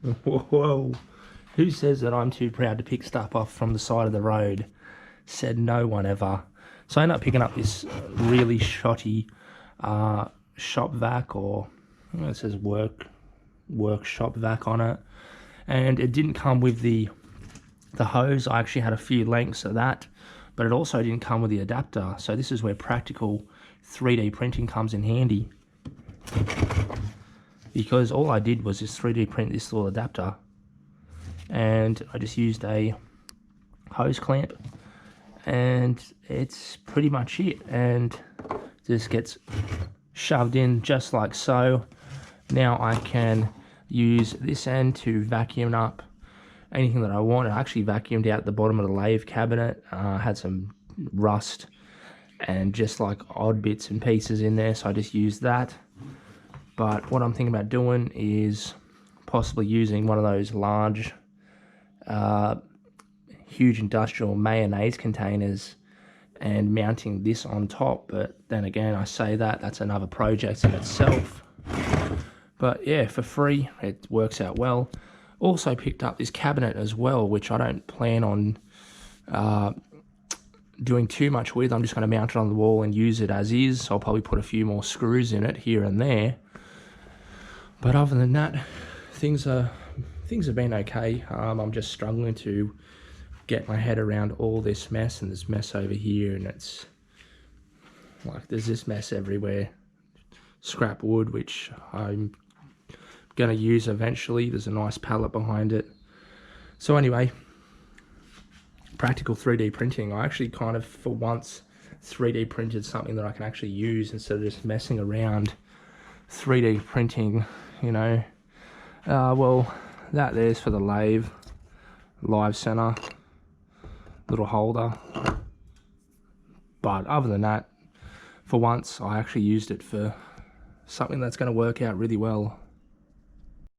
Whoa. Who says that I'm too proud to pick stuff off from the side of the road? Said no one ever. So I ended up picking up this really shoddy shop vac, or it says workshop vac on it. And it didn't come with the hose. I actually had a few lengths of that, but it also didn't come with the adapter. So this is where practical 3D printing comes in handy, because all I did was just 3D print this little adapter, and I just used a hose clamp, and it's pretty much it, and this gets shoved in just like so. Now I can use this end to vacuum up anything that I want. I actually vacuumed out the bottom of the lathe cabinet, had some rust and just like odd bits and pieces in there, so I just used that. But what I'm thinking about doing is possibly using one of those large huge industrial mayonnaise containers and mounting this on top. But then again, I say that's another project in itself. But yeah, for free, it works out well. Also picked up this cabinet as well, which I don't plan on doing too much with. I'm just going to mount it on the wall and use it as is. So I'll probably put a few more screws in it here and there. But other than that, things have been okay. I'm just struggling to get my head around all this mess, and this mess over here, and it's like there's this mess everywhere. Scrap wood, which I'm going to use eventually. There's a nice pallet behind it. So anyway, practical 3D printing. I actually kind of, for once, 3D printed something that I can actually use instead of just messing around 3D printing, you know. Well, that there's for the lathe, live center, little holder. But other than that, for once, I actually used it for something that's going to work out really well.